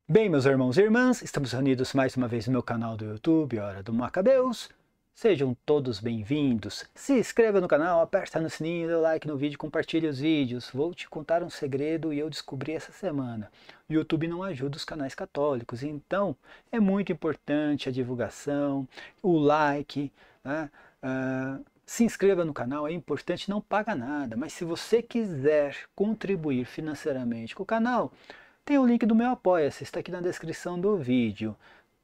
Bem, meus irmãos e irmãs, estamos reunidos mais uma vez no meu canal do YouTube, Hora do Macabeus. Sejam todos bem-vindos. Se inscreva no canal, aperta no sininho, dê o like no vídeo, compartilhe os vídeos. Vou te contar um segredo e eu descobri essa semana. O YouTube não ajuda os canais católicos, então é muito importante a divulgação, o like, né? Se inscreva no canal, é importante, não paga nada, mas se você quiser contribuir financeiramente com o canal, tem o link do meu Apoia-se, está aqui na descrição do vídeo.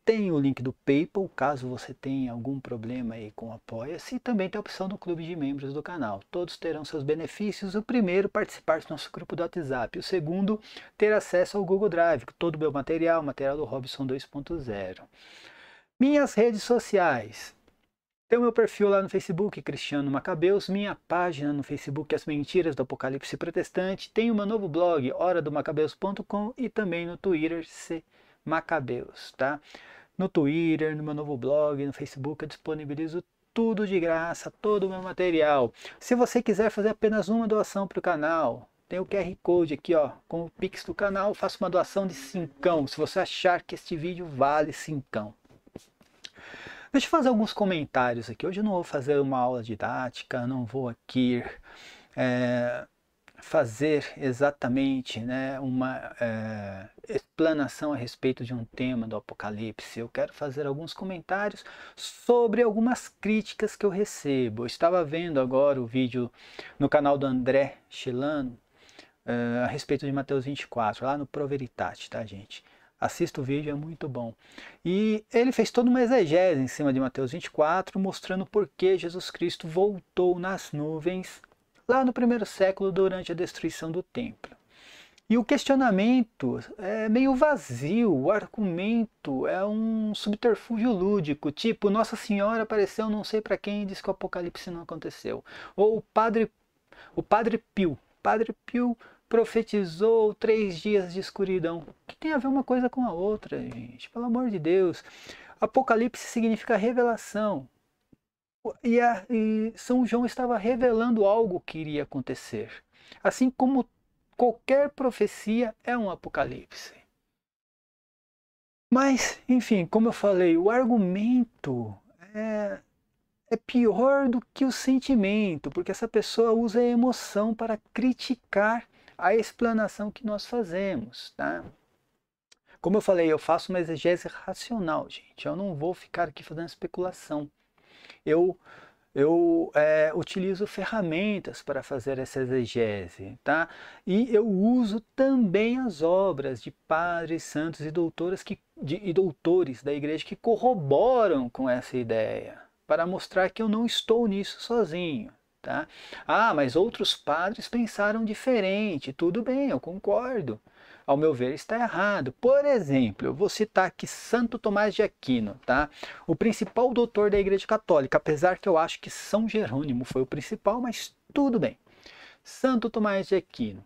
Tem o link do PayPal, caso você tenha algum problema aí com o Apoia-se, e também tem a opção do clube de membros do canal. Todos terão seus benefícios. O primeiro, participar do nosso grupo do WhatsApp. O segundo, ter acesso ao Google Drive, todo o meu material, material do Robson 2.0. Minhas redes sociais. Tem o meu perfil lá no Facebook, Cristiano Macabeus, minha página no Facebook, As Mentiras do Apocalipse Protestante, tem o meu novo blog, horadomacabeus.com, e também no Twitter, C Macabeus, tá? No Twitter, no meu novo blog, no Facebook, eu disponibilizo tudo de graça, todo o meu material. Se você quiser fazer apenas uma doação para o canal, tem o QR Code aqui, ó, com o Pix do canal, faça uma doação de 5, se você achar que este vídeo vale 5. Deixa eu fazer alguns comentários aqui. Hoje eu não vou fazer uma aula didática, não vou aqui fazer exatamente, né, uma explanação a respeito de um tema do Apocalipse. Eu quero fazer alguns comentários sobre algumas críticas que eu recebo. Eu estava vendo agora o vídeo no canal do André Chilano a respeito de Mateus 24, lá no Pro Veritate, tá, gente? Assista o vídeo, é muito bom. E ele fez toda uma exegese em cima de Mateus 24, mostrando por que Jesus Cristo voltou nas nuvens lá no primeiro século, durante a destruição do templo. E o questionamento é meio vazio, o argumento é um subterfúgio lúdico, tipo, Nossa Senhora apareceu não sei para quem e disse que o Apocalipse não aconteceu. Ou Padre Pio profetizou 3 dias de escuridão. O que tem a ver uma coisa com a outra, gente? Pelo amor de Deus. Apocalipse significa revelação. E São João estava revelando algo que iria acontecer. Assim como qualquer profecia é um apocalipse. Mas, enfim, como eu falei, o argumento é pior do que o sentimento, porque essa pessoa usa a emoção para criticar a explanação que nós fazemos, tá? Como eu falei, eu faço uma exegese racional, gente. Eu não vou ficar aqui fazendo especulação. Eu utilizo ferramentas para fazer essa exegese, tá? E eu uso também as obras de padres, santos e doutores da igreja que corroboram com essa ideia, para mostrar que eu não estou nisso sozinho. Tá? Ah, mas outros padres pensaram diferente. Tudo bem, eu concordo. Ao meu ver, está errado. Por exemplo, eu vou citar aqui Santo Tomás de Aquino, tá? O principal doutor da Igreja Católica, apesar que eu acho que São Jerônimo foi o principal, mas tudo bem. Santo Tomás de Aquino.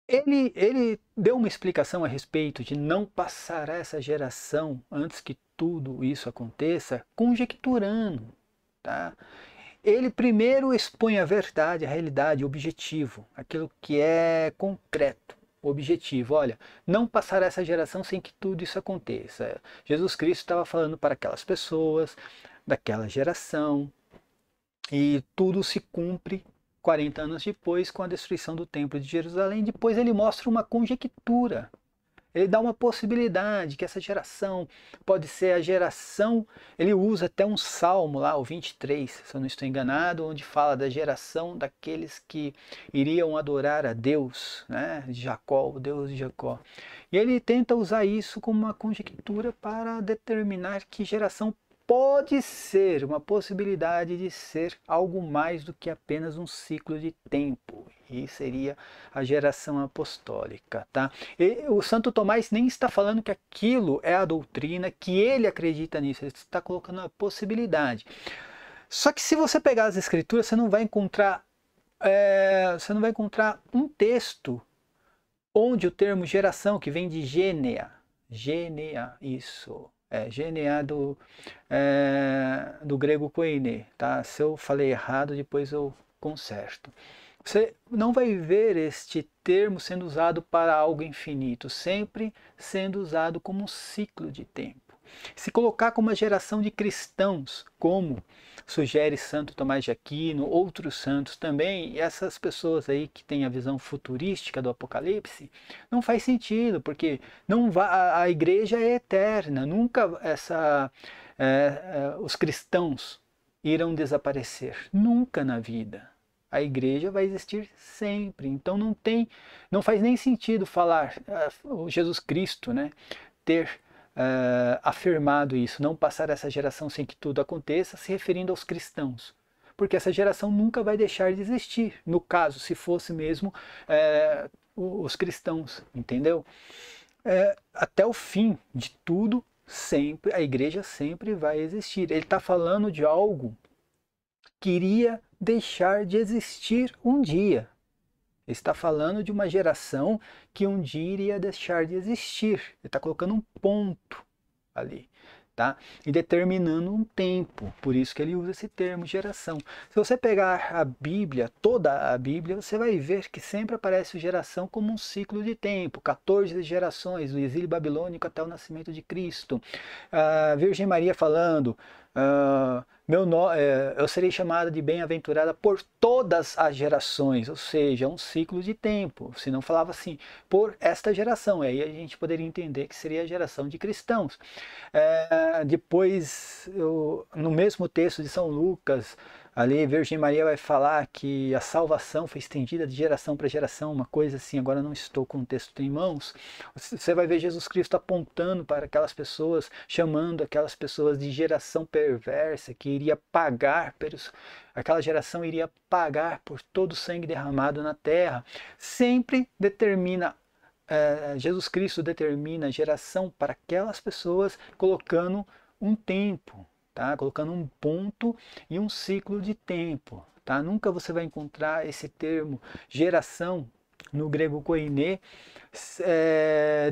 Ele deu uma explicação a respeito de não passar essa geração antes que tudo isso aconteça, conjecturando, tá? Ele primeiro expõe a verdade, a realidade, o objetivo, aquilo que é concreto, o objetivo. Olha, não passará essa geração sem que tudo isso aconteça. Jesus Cristo estava falando para aquelas pessoas, daquela geração, e tudo se cumpre 40 anos depois, com a destruição do Templo de Jerusalém. Depois ele mostra uma conjectura. Ele dá uma possibilidade que essa geração pode ser a geração. Ele usa até um salmo lá, o 23, se eu não estou enganado, onde fala da geração daqueles que iriam adorar a Deus, né, de Jacó, o Deus de Jacó. E ele tenta usar isso como uma conjectura para determinar que geração pode ser, uma possibilidade de ser algo mais do que apenas um ciclo de tempo. E seria a geração apostólica, tá? E o Santo Tomás nem está falando que aquilo é a doutrina, que ele acredita nisso, ele está colocando a possibilidade. Só que se você pegar as escrituras, você não vai encontrar um texto onde o termo geração, que vem de gênea, isso, gênea do grego koine, tá? Se eu falei errado, depois eu conserto. Você não vai ver este termo sendo usado para algo infinito, sempre sendo usado como um ciclo de tempo. Se colocar como uma geração de cristãos, como sugere Santo Tomás de Aquino, outros santos também, e essas pessoas aí que têm a visão futurística do Apocalipse, não faz sentido, porque não vai, a igreja é eterna, nunca os cristãos irão desaparecer, nunca na vida. A igreja vai existir sempre, então não faz nem sentido falar o Jesus Cristo, né, ter afirmado isso, não passar essa geração sem que tudo aconteça, se referindo aos cristãos, porque essa geração nunca vai deixar de existir. No caso, se fosse mesmo os cristãos, entendeu? Até o fim de tudo, sempre a igreja sempre vai existir. Ele está falando de algo que iria deixar de existir um dia. Ele está falando de uma geração que um dia iria deixar de existir. Ele está colocando um ponto ali, tá? E determinando um tempo. Por isso que ele usa esse termo geração. Se você pegar a Bíblia, toda a Bíblia, você vai ver que sempre aparece geração como um ciclo de tempo. 14 gerações, do exílio babilônico até o nascimento de Cristo. A Virgem Maria falando... eu serei chamada de bem-aventurada por todas as gerações, ou seja, um ciclo de tempo. Se não falava assim, por esta geração, aí a gente poderia entender que seria a geração de cristãos. Depois, no mesmo texto de São Lucas, ali Virgem Maria vai falar que a salvação foi estendida de geração para geração, uma coisa assim, agora não estou com o texto em mãos. Você vai ver Jesus Cristo apontando para aquelas pessoas, chamando aquelas pessoas de geração perversa, que iria pagar, aquela geração iria pagar por todo o sangue derramado na terra. Sempre determina Jesus Cristo determina a geração para aquelas pessoas colocando um tempo, tá? Colocando um ponto e um ciclo de tempo. Tá? Nunca você vai encontrar esse termo geração no grego koiné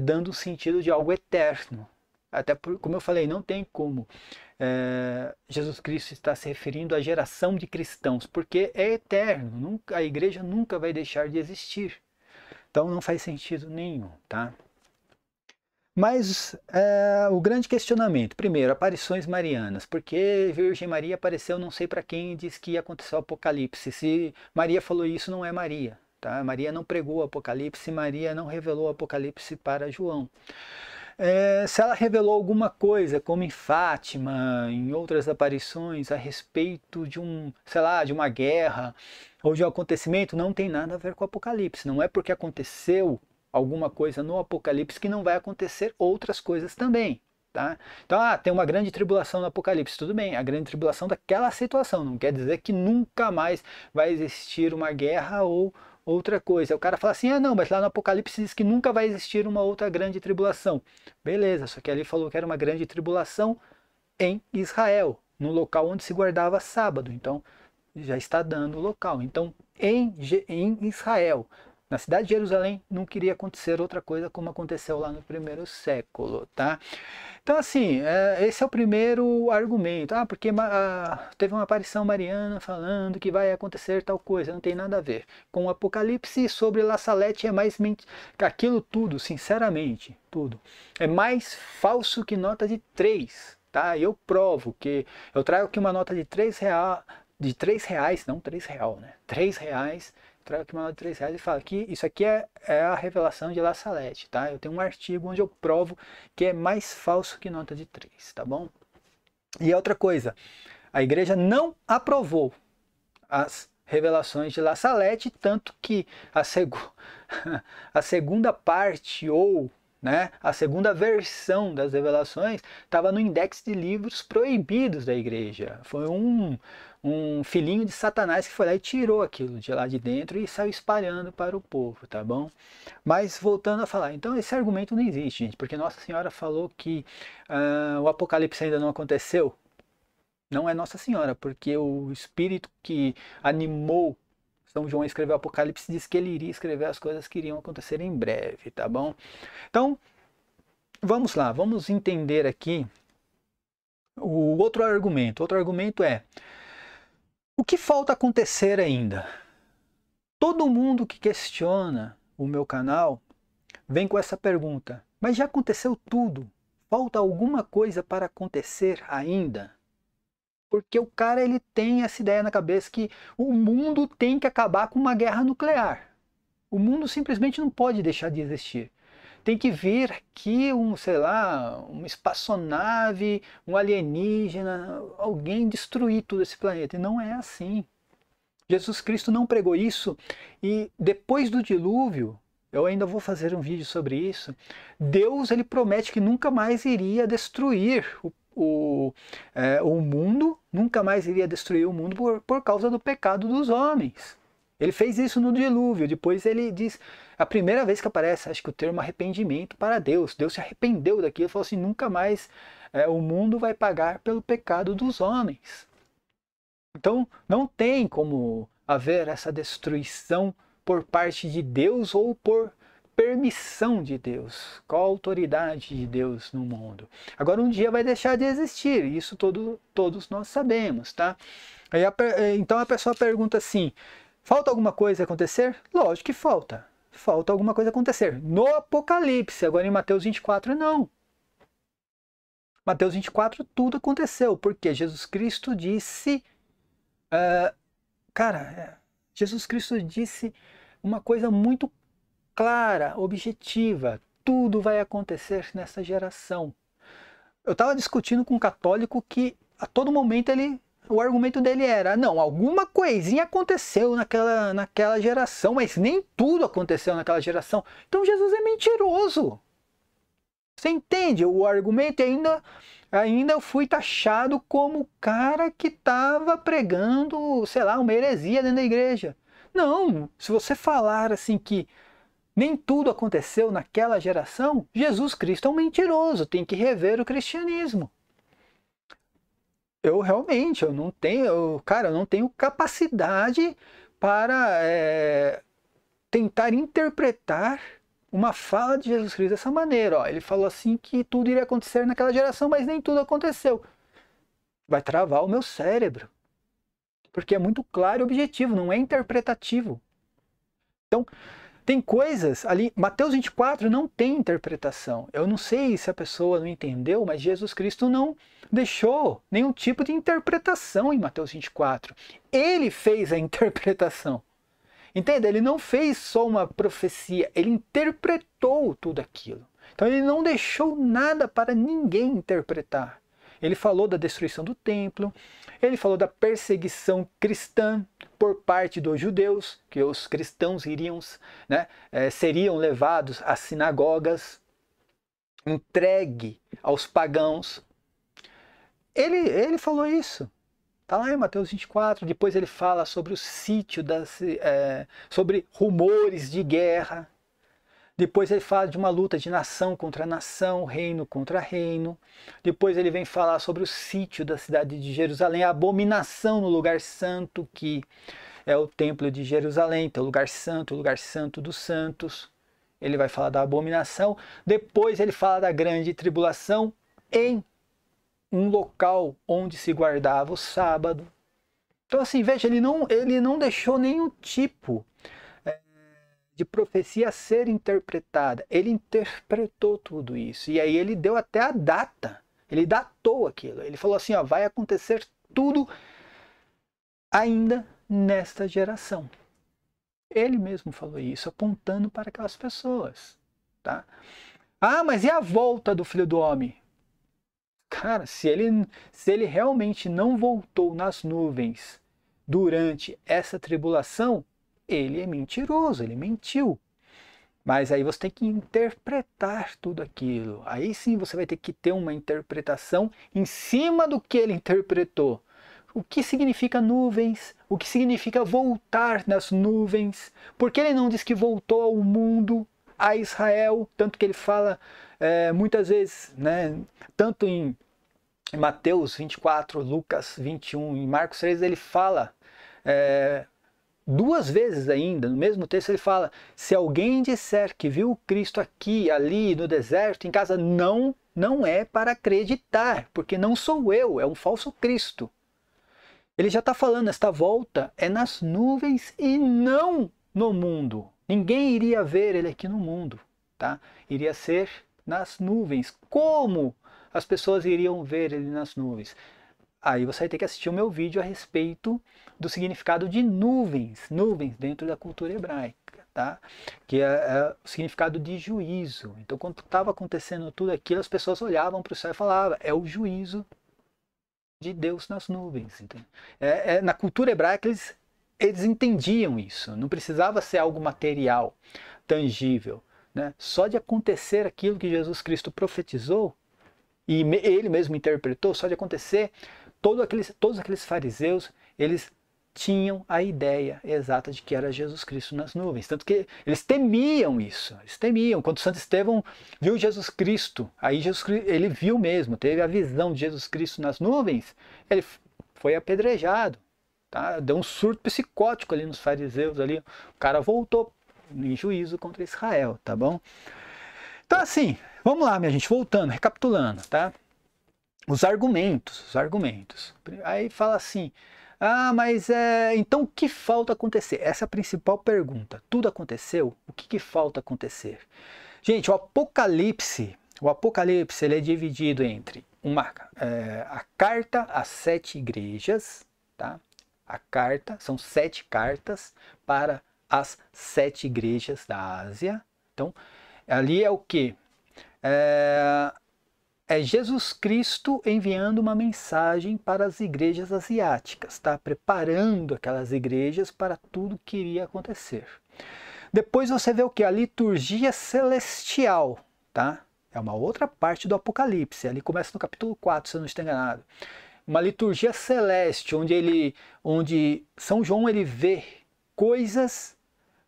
dando o sentido de algo eterno. Até como eu falei, não tem como Jesus Cristo estar se referindo à geração de cristãos, porque é eterno, a igreja nunca vai deixar de existir. Então não faz sentido nenhum, tá? Mas o grande questionamento, primeiro, aparições marianas. Por que Virgem Maria apareceu não sei para quem e diz que ia acontecer o Apocalipse? Se Maria falou isso, não é Maria. Tá? Maria não pregou o Apocalipse, Maria não revelou o Apocalipse para João. Se ela revelou alguma coisa, como em Fátima, em outras aparições, a respeito de sei lá, de uma guerra ou de um acontecimento, não tem nada a ver com o Apocalipse. Não é porque aconteceu alguma coisa no Apocalipse que não vai acontecer outras coisas também. Tá? Então, tem uma grande tribulação no Apocalipse, tudo bem, a grande tribulação daquela situação, não quer dizer que nunca mais vai existir uma guerra ou outra coisa. O cara fala assim, não, mas lá no Apocalipse diz que nunca vai existir uma outra grande tribulação. Beleza, só que ali falou que era uma grande tribulação em Israel, no local onde se guardava sábado, então já está dando o local. Então, em Israel, na cidade de Jerusalém, não queria acontecer outra coisa como aconteceu lá no primeiro século, tá? Então, assim, esse é o primeiro argumento. Porque teve uma aparição mariana falando que vai acontecer tal coisa. Não tem nada a ver. Com o Apocalipse sobre La Salette é mais... Aquilo tudo, sinceramente, tudo. É mais falso que nota de 3, tá? Eu provo que... Eu trago aqui uma nota de 3 reais... De 3 reais, não 3 real, né? 3 reais... Trago aqui uma nota de 3 reais e falo que isso aqui é a revelação de La Salette, tá? Eu tenho um artigo onde eu provo que é mais falso que nota de 3, tá bom? E outra coisa, a igreja não aprovou as revelações de La Salette, tanto que a segunda parte ou a segunda versão das revelações estava no index de livros proibidos da igreja. Foi um filhinho de Satanás que foi lá e tirou aquilo de lá de dentro e saiu espalhando para o povo, tá bom? Mas voltando a falar, então esse argumento não existe, gente, porque Nossa Senhora falou que o Apocalipse ainda não aconteceu. Não é Nossa Senhora, porque o espírito que animou São João a escrever o Apocalipse diz que ele iria escrever as coisas que iriam acontecer em breve, tá bom? Então, vamos lá, vamos entender aqui o outro argumento. Outro argumento é, o que falta acontecer ainda? Todo mundo que questiona o meu canal vem com essa pergunta: mas já aconteceu tudo? Falta alguma coisa para acontecer ainda? Porque o cara ele tem essa ideia na cabeça que o mundo tem que acabar com uma guerra nuclear. O mundo simplesmente não pode deixar de existir. Tem que vir aqui sei lá, uma espaçonave, um alienígena, alguém destruir todo esse planeta. E não é assim. Jesus Cristo não pregou isso, e depois do dilúvio, eu ainda vou fazer um vídeo sobre isso, Deus ele promete que nunca mais iria destruir o mundo, nunca mais iria destruir o mundo por causa do pecado dos homens. Ele fez isso no dilúvio, depois ele diz, a primeira vez que aparece, acho que o termo arrependimento para Deus, Deus se arrependeu daquilo, falou assim, nunca mais o mundo vai pagar pelo pecado dos homens. Então, não tem como haver essa destruição por parte de Deus ou por permissão de Deus. Qual a autoridade de Deus no mundo? Agora, um dia vai deixar de existir, isso todos nós sabemos, tá? Então a pessoa pergunta assim, falta alguma coisa acontecer? Lógico que falta. Falta alguma coisa acontecer. No Apocalipse, agora em Mateus 24, não. Mateus 24, tudo aconteceu, porque Jesus Cristo disse... Jesus Cristo disse uma coisa muito clara, objetiva. Tudo vai acontecer nessa geração. Eu estava discutindo com um católico que a todo momento o argumento dele era, não, alguma coisinha aconteceu naquela geração, mas nem tudo aconteceu naquela geração. Então Jesus é mentiroso. Você entende o argumento? E ainda eu fui taxado como o cara que estava pregando, sei lá, uma heresia dentro da igreja. Não, se você falar assim que nem tudo aconteceu naquela geração, Jesus Cristo é um mentiroso, tem que rever o cristianismo. Eu realmente, eu não tenho capacidade para tentar interpretar uma fala de Jesus Cristo dessa maneira. Ó, ele falou assim que tudo iria acontecer naquela geração, mas nem tudo aconteceu. Vai travar o meu cérebro. Porque é muito claro e objetivo, não é interpretativo. Então, tem coisas ali... Mateus 24 não tem interpretação. Eu não sei se a pessoa não entendeu, mas Jesus Cristo não deixou nenhum tipo de interpretação em Mateus 24. Ele fez a interpretação. Entende? Ele não fez só uma profecia, ele interpretou tudo aquilo. Então ele não deixou nada para ninguém interpretar. Ele falou da destruição do templo, ele falou da perseguição cristã por parte dos judeus, que os cristãos seriam levados às sinagogas, entregue aos pagãos. Ele falou isso. Está lá em Mateus 24, depois ele fala sobre o sítio, sobre rumores de guerra. Depois ele fala de uma luta de nação contra nação, reino contra reino. Depois ele vem falar sobre o sítio da cidade de Jerusalém, a abominação no lugar santo, que é o templo de Jerusalém, então o lugar santo dos santos. Ele vai falar da abominação. Depois ele fala da grande tribulação em um local onde se guardava o sábado. Então assim, veja, ele não deixou nenhum tipo de profecia a ser interpretada. Ele interpretou tudo isso. E aí ele deu até a data. Ele datou aquilo. Ele falou assim, ó, vai acontecer tudo ainda nesta geração. Ele mesmo falou isso, apontando para aquelas pessoas. Tá? Ah, mas e a volta do Filho do Homem? Cara, se ele realmente não voltou nas nuvens durante essa tribulação, ele é mentiroso, ele mentiu. Mas aí você tem que interpretar tudo aquilo. Aí sim você vai ter que ter uma interpretação em cima do que ele interpretou. O que significa nuvens? O que significa voltar nas nuvens? Por que ele não diz que voltou ao mundo, a Israel? Tanto que ele fala muitas vezes, tanto em Mateus 24, Lucas 21 e Marcos 3, ele fala duas vezes ainda, no mesmo texto ele fala, se alguém disser que viu Cristo aqui, ali, no deserto, em casa, não é para acreditar, porque não sou eu, é um falso Cristo. Ele já está falando, esta volta é nas nuvens e não no mundo. Ninguém iria ver ele aqui no mundo, tá? Iria ser nas nuvens. Como as pessoas iriam ver ele nas nuvens? Aí você vai ter que assistir o meu vídeo a respeito do significado de nuvens, nuvens dentro da cultura hebraica, tá? Que é o significado de juízo. Então, quando estava acontecendo tudo aquilo, as pessoas olhavam para o céu e falavam, é o juízo de Deus nas nuvens. Na cultura hebraica, eles entendiam isso. Não precisava ser algo material, tangível, né? Só de acontecer aquilo que Jesus Cristo profetizou, e ele mesmo interpretou, só de acontecer, todos aqueles fariseus, eles tinham a ideia exata de que era Jesus Cristo nas nuvens. Tanto que eles temiam isso, eles temiam. Quando Santo Estevão viu Jesus Cristo, aí ele viu mesmo, teve a visão de Jesus Cristo nas nuvens, ele foi apedrejado, tá? Deu um surto psicótico ali nos fariseus, ali. O cara voltou em juízo contra Israel, tá bom? Então assim, vamos lá, minha gente, voltando, recapitulando, tá? Os argumentos. Aí fala assim, mas então o que falta acontecer? Essa é a principal pergunta. Tudo aconteceu? O que falta acontecer? Gente, o Apocalipse ele é dividido entre a carta às 7 igrejas, tá? A carta, são 7 cartas para as 7 igrejas da Ásia. Então, ali é o que? É Jesus Cristo enviando uma mensagem para as igrejas asiáticas, tá? Preparando aquelas igrejas para tudo que iria acontecer. Depois você vê o que? A liturgia celestial, tá? É uma outra parte do Apocalipse, ali começa no capítulo 4, se eu não estou enganado. Uma liturgia celeste, onde São João ele vê coisas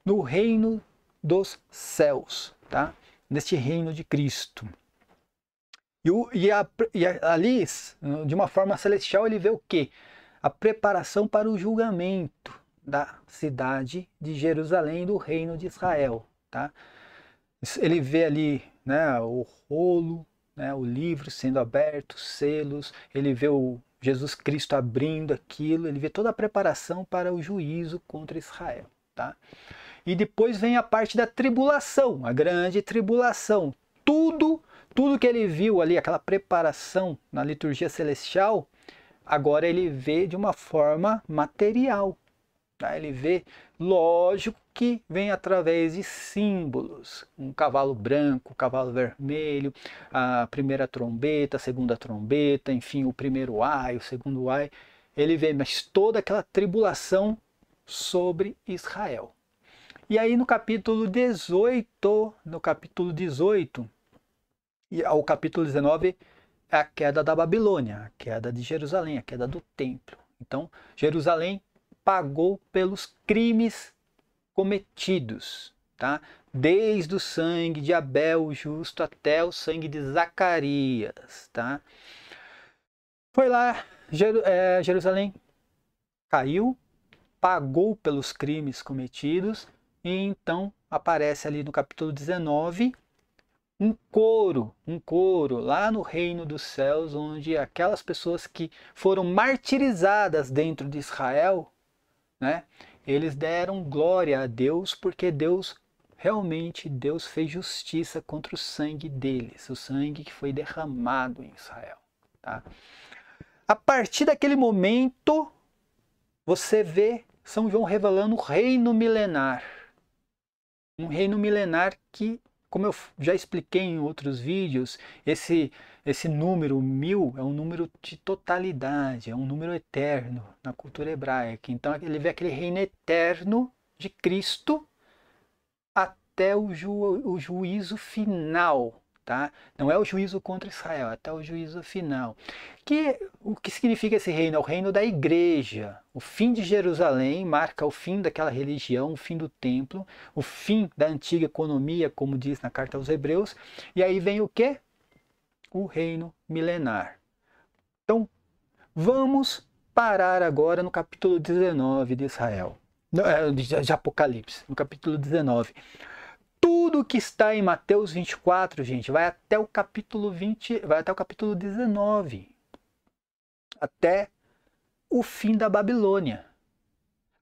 no reino dos céus, tá? Neste reino de Cristo. E ali, de uma forma celestial, ele vê o quê? A preparação para o julgamento da cidade de Jerusalém, do reino de Israel. Tá? Ele vê ali, né, o rolo, né, o livro sendo aberto, selos, ele vê o Jesus Cristo abrindo aquilo, ele vê toda a preparação para o juízo contra Israel. Tá? E depois vem a parte da tribulação, a grande tribulação. Tudo que ele viu ali, aquela preparação na liturgia celestial, agora ele vê de uma forma material. Tá? Ele vê, lógico que vem através de símbolos. Um cavalo branco, um cavalo vermelho, a primeira trombeta, a segunda trombeta, enfim, o primeiro ai, o segundo ai. Ele vê, mas toda aquela tribulação sobre Israel. E aí no capítulo 18, e ao capítulo 19 é a queda da Babilônia, a queda de Jerusalém, a queda do templo. Então, Jerusalém pagou pelos crimes cometidos, tá? Desde o sangue de Abel, o justo, até o sangue de Zacarias, tá? Foi lá, Jerusalém caiu, pagou pelos crimes cometidos, e então aparece ali no capítulo 19 um coro lá no reino dos céus, onde aquelas pessoas que foram martirizadas dentro de Israel, né, eles deram glória a Deus, porque Deus fez justiça contra o sangue deles, o sangue que foi derramado em Israel. Tá? A partir daquele momento, você vê São João revelando o reino milenar. Um reino milenar que, como eu já expliquei em outros vídeos, esse número 1000 é um número de totalidade, é um número eterno na cultura hebraica. Então ele vê aquele reino eterno de Cristo até o juízo final. Tá? Não é o juízo contra Israel, até o juízo final. O que significa esse reino? É o reino da igreja. O fim de Jerusalém marca o fim daquela religião, o fim do templo, o fim da antiga economia, como diz na carta aos Hebreus. E aí vem o quê? O reino milenar. Então, vamos parar agora no capítulo 19 de Israel, de Apocalipse, no capítulo 19. Tudo que está em Mateus 24, gente, vai até o capítulo 19. Até o fim da Babilônia.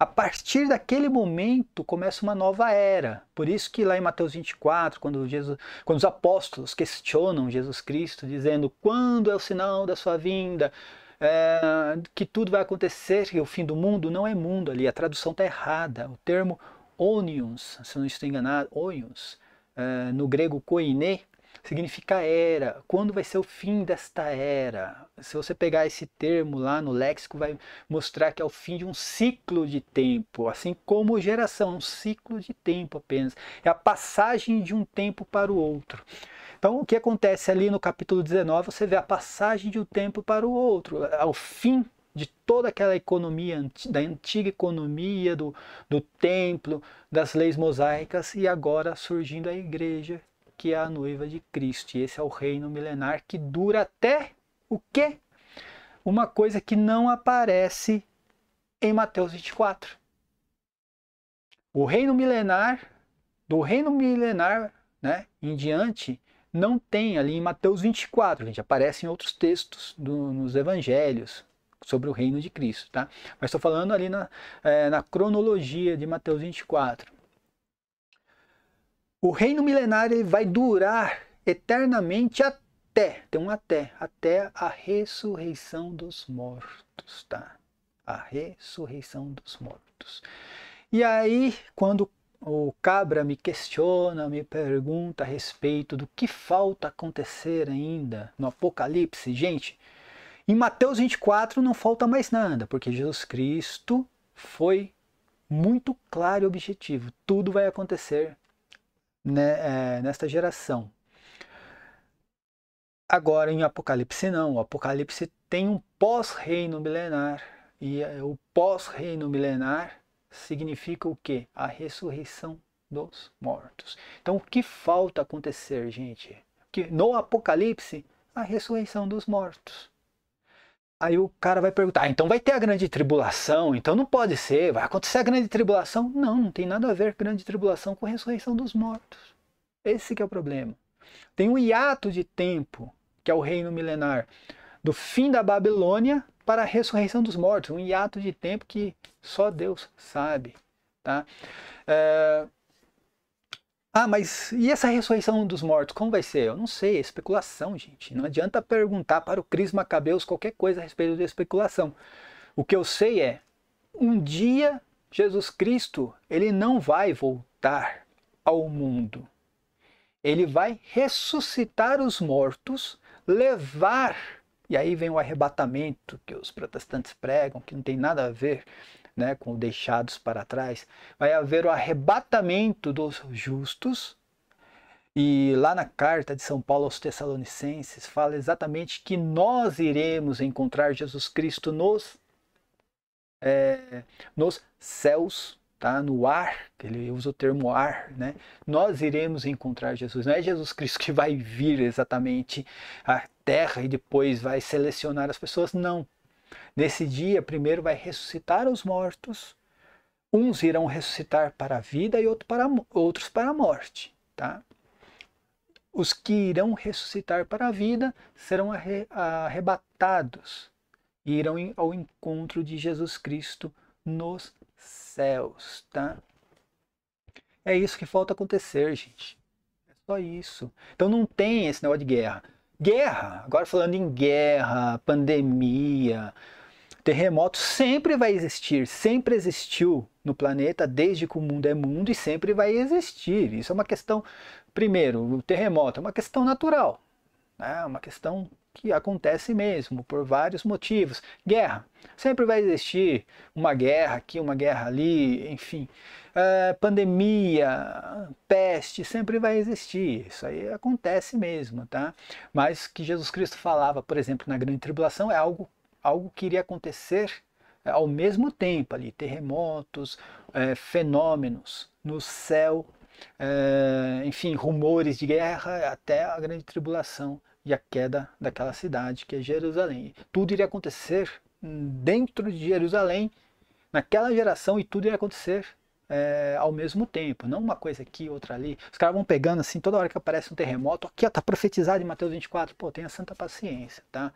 A partir daquele momento começa uma nova era. Por isso que lá em Mateus 24, quando os apóstolos questionam Jesus Cristo, dizendo quando é o sinal da sua vinda, que tudo vai acontecer, e o fim do mundo, não é mundo ali, a tradução está errada. O termo onions, se eu não estou enganado, onions, no grego koiné, significa era. Quando vai ser o fim desta era? Se você pegar esse termo lá no léxico, vai mostrar que é o fim de um ciclo de tempo, assim como geração, um ciclo de tempo apenas. É a passagem de um tempo para o outro. Então, o que acontece ali no capítulo 19, você vê a passagem de um tempo para o outro, ao fim de toda aquela economia, da antiga economia do templo, das leis mosaicas, e agora surgindo a igreja, que é a noiva de Cristo. E esse é o reino milenar que dura até o quê? Uma coisa que não aparece em Mateus 24. O reino milenar, do reino milenar, né, em diante, não tem ali em Mateus 24, gente, aparece em outros textos nos evangelhos sobre o reino de Cristo, tá? Mas estou falando ali na cronologia de Mateus 24. O reino milenar ele vai durar eternamente tem um até a ressurreição dos mortos, tá? A ressurreição dos mortos. E aí, quando o Cabra me questiona, me pergunta a respeito do que falta acontecer ainda no Apocalipse, gente, em Mateus 24 não falta mais nada, porque Jesus Cristo foi muito claro e objetivo. Tudo vai acontecer, né, nesta geração. Agora em Apocalipse não, o Apocalipse tem um pós-reino milenar, e o pós-reino milenar significa o quê? A ressurreição dos mortos. Então o que falta acontecer, gente? Que no Apocalipse, a ressurreição dos mortos. Aí o cara vai perguntar, então vai ter a grande tribulação, então não pode ser, vai acontecer a grande tribulação? Não, não tem nada a ver grande tribulação com a ressurreição dos mortos. Esse que é o problema. Tem um hiato de tempo, que é o reino milenar, do fim da Babilônia para a ressurreição dos mortos. Um hiato de tempo que só Deus sabe. Tá? Mas e essa ressurreição dos mortos, como vai ser? Eu não sei, é especulação, gente. Não adianta perguntar para o Cris Macabeus qualquer coisa a respeito de especulação. O que eu sei é, um dia Jesus Cristo, ele não vai voltar ao mundo. Ele vai ressuscitar os mortos, levar, e aí vem o arrebatamento que os protestantes pregam, que não tem nada a ver, né, com deixados para trás. Vai haver o arrebatamento dos justos, e lá na carta de São Paulo aos Tessalonicenses fala exatamente que nós iremos encontrar Jesus Cristo nos céus, tá? No ar, que ele usa o termo ar, né? Nós iremos encontrar Jesus. Não é Jesus Cristo que vai vir exatamente à terra e depois vai selecionar as pessoas, não. Nesse dia, primeiro vai ressuscitar os mortos, uns irão ressuscitar para a vida e outros para a morte, tá? Os que irão ressuscitar para a vida serão arrebatados e irão ao encontro de Jesus Cristo nos céus, tá? É isso que falta acontecer, gente. É só isso. Então não tem esse negócio de guerra. Guerra, agora falando em guerra, pandemia, terremoto, sempre vai existir, sempre existiu no planeta, desde que o mundo é mundo, e sempre vai existir. Isso é uma questão, primeiro, o terremoto é uma questão natural, né? Uma questão que acontece mesmo, por vários motivos. Guerra, sempre vai existir uma guerra aqui, uma guerra ali, enfim. Pandemia, peste, sempre vai existir. Isso aí acontece mesmo, tá? Mas que Jesus Cristo falava, por exemplo, na grande tribulação, é algo que iria acontecer ao mesmo tempo ali, terremotos, fenômenos no céu, enfim, rumores de guerra até a grande tribulação e a queda daquela cidade que é Jerusalém. Tudo iria acontecer dentro de Jerusalém, naquela geração, e tudo iria acontecer ao mesmo tempo, não uma coisa aqui, outra ali. Os caras vão pegando assim, toda hora que aparece um terremoto, aqui ó, tá profetizado em Mateus 24, pô, tenha santa paciência, tá?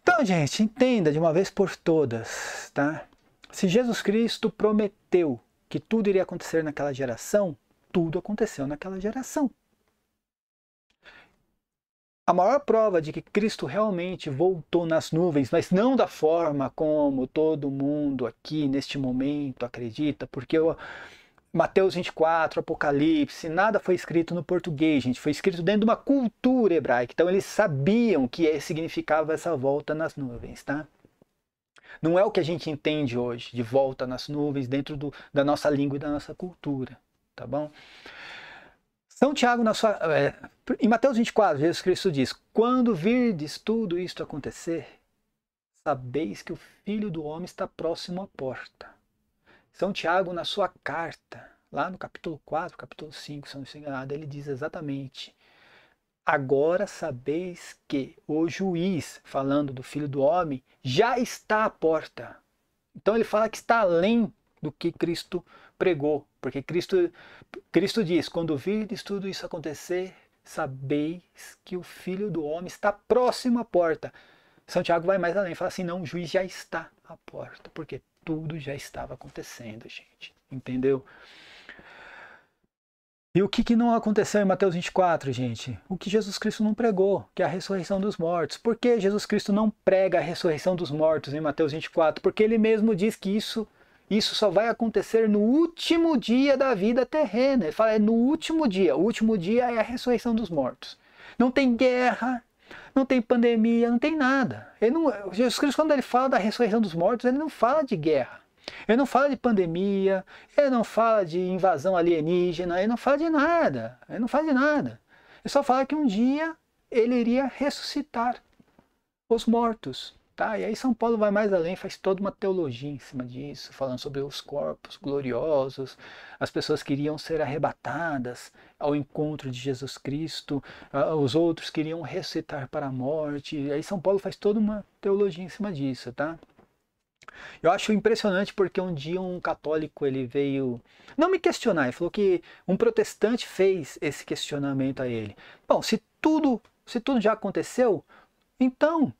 Então, gente, entenda de uma vez por todas, tá? Se Jesus Cristo prometeu que tudo iria acontecer naquela geração, tudo aconteceu naquela geração. A maior prova de que Cristo realmente voltou nas nuvens, mas não da forma como todo mundo aqui neste momento acredita, porque Mateus 24, Apocalipse, nada foi escrito no português, gente, foi escrito dentro de uma cultura hebraica, então eles sabiam que significava essa volta nas nuvens, tá? Não é o que a gente entende hoje, de volta nas nuvens, dentro da nossa língua e da nossa cultura, tá bom? São Tiago, em Mateus 24, Jesus Cristo diz: quando virdes tudo isto acontecer, sabeis que o Filho do Homem está próximo à porta. São Tiago, na sua carta, lá no capítulo 4, capítulo 5, se não estou enganado, ele diz exatamente: agora sabeis que o juiz, falando do Filho do Homem, já está à porta. Então ele fala que está além do que Cristo pregou, porque Cristo diz: quando virdes tudo isso acontecer, sabeis que o Filho do Homem está próximo à porta. São Tiago vai mais além, fala assim: não, o juiz já está à porta, porque tudo já estava acontecendo, gente, entendeu? E o que não aconteceu em Mateus 24, gente? O que Jesus Cristo não pregou, que é a ressurreição dos mortos. Por que Jesus Cristo não prega a ressurreição dos mortos em Mateus 24? Porque ele mesmo diz que isso só vai acontecer no último dia da vida terrena. Ele fala, é no último dia. O último dia é a ressurreição dos mortos. Não tem guerra, não tem pandemia, não tem nada. Jesus Cristo, quando ele fala da ressurreição dos mortos, ele não fala de guerra. Ele não fala de pandemia, ele não fala de invasão alienígena, ele não fala de nada. Ele não fala de nada. Ele só fala que um dia ele iria ressuscitar os mortos. Tá? E aí São Paulo vai mais além, faz toda uma teologia em cima disso, falando sobre os corpos gloriosos, as pessoas que iriam ser arrebatadas ao encontro de Jesus Cristo, os outros que iriam ressuscitar para a morte. E aí São Paulo faz toda uma teologia em cima disso, tá? Eu acho impressionante porque um dia um católico ele veio não me questionar, ele falou que um protestante fez esse questionamento a ele. Bom, se tudo já aconteceu, então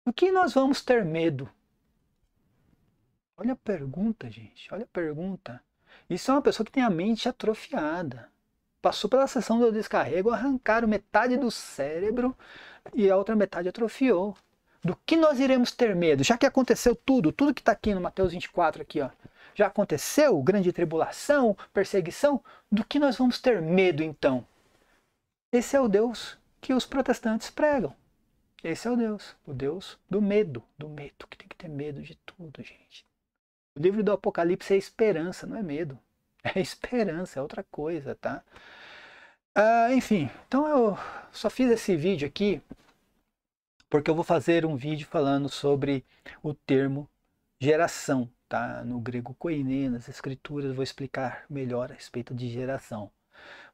do que nós vamos ter medo? Olha a pergunta, gente, olha a pergunta. Isso é uma pessoa que tem a mente atrofiada. Passou pela sessão do descarrego, arrancaram metade do cérebro e a outra metade atrofiou. Do que nós iremos ter medo? Já que aconteceu tudo que está aqui no Mateus 24, aqui, ó, já aconteceu, grande tribulação, perseguição, do que nós vamos ter medo então? Esse é o Deus que os protestantes pregam. Esse é o Deus do medo, que tem que ter medo de tudo, gente. O livro do Apocalipse é esperança, não é medo. É esperança, é outra coisa, tá? Enfim, então eu só fiz esse vídeo aqui porque eu vou fazer um vídeo falando sobre o termo geração, tá? No grego koiné, nas escrituras, eu vou explicar melhor a respeito de geração.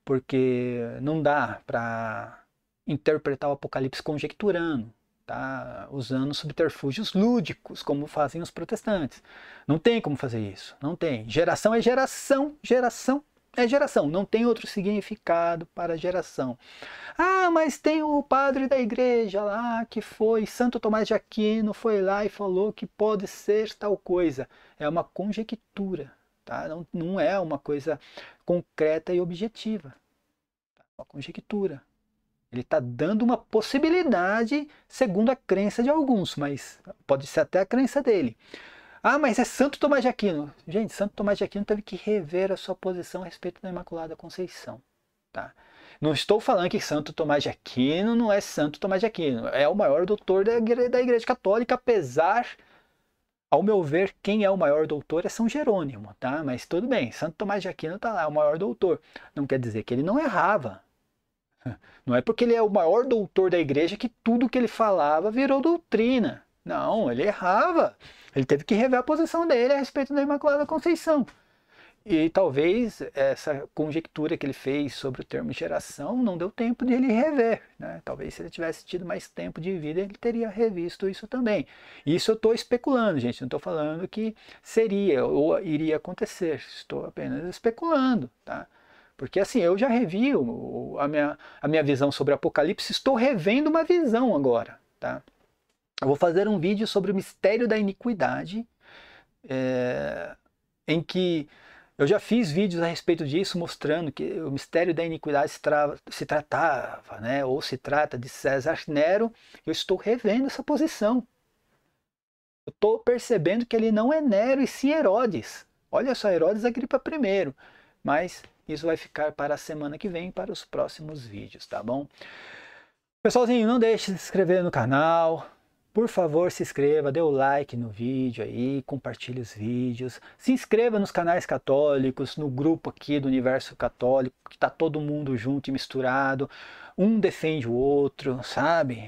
Porque não dá para interpretar o Apocalipse conjecturando, tá? Usando subterfúgios lúdicos, como fazem os protestantes. Não tem como fazer isso, não tem. Geração é geração, geração é geração, não tem outro significado para geração. Ah, mas tem o padre da igreja lá que foi, Santo Tomás de Aquino foi lá e falou que pode ser tal coisa. É uma conjectura, tá? Não é uma coisa concreta e objetiva. É uma conjectura. Ele está dando uma possibilidade segundo a crença de alguns, mas pode ser até a crença dele. Ah, mas é Santo Tomás de Aquino. Gente, Santo Tomás de Aquino teve que rever a sua posição a respeito da Imaculada Conceição. Tá? Não estou falando que Santo Tomás de Aquino não é Santo Tomás de Aquino. É o maior doutor da Igreja Católica, apesar, ao meu ver, quem é o maior doutor é São Jerônimo. Tá? Mas tudo bem, Santo Tomás de Aquino está lá, é o maior doutor. Não quer dizer que ele não errava. Não é porque ele é o maior doutor da Igreja que tudo que ele falava virou doutrina. Não, ele errava. Ele teve que rever a posição dele a respeito da Imaculada Conceição. E talvez essa conjectura que ele fez sobre o termo geração não deu tempo de ele rever. Né? Talvez se ele tivesse tido mais tempo de vida, ele teria revisto isso também. Isso eu estou especulando, gente. Não estou falando que seria ou iria acontecer. Estou apenas especulando. Tá? Porque assim, eu já revi a minha visão sobre Apocalipse, estou revendo uma visão agora. Tá? Eu vou fazer um vídeo sobre o mistério da iniquidade, em que eu já fiz vídeos a respeito disso, mostrando que o mistério da iniquidade se tratava, né, ou se trata de César Nero. Eu estou revendo essa posição. Eu estou percebendo que ele não é Nero e sim Herodes. Olha só, Herodes Agripa I. Mas isso vai ficar para a semana que vem, para os próximos vídeos, tá bom? Pessoalzinho, não deixe de se inscrever no canal. Por favor, se inscreva, dê o like no vídeo aí, compartilhe os vídeos. Se inscreva nos canais católicos, no grupo aqui do Universo Católico, que está todo mundo junto e misturado. Um defende o outro, sabe?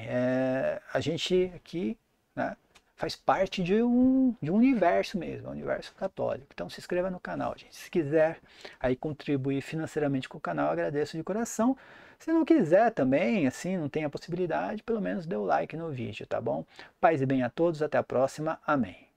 A gente aqui, né, faz parte de um universo mesmo, um universo católico. Então se inscreva no canal, gente. Se quiser aí contribuir financeiramente com o canal, agradeço de coração. Se não quiser também, assim, não tem a possibilidade, pelo menos dê o like no vídeo, tá bom? Paz e bem a todos, até a próxima. Amém.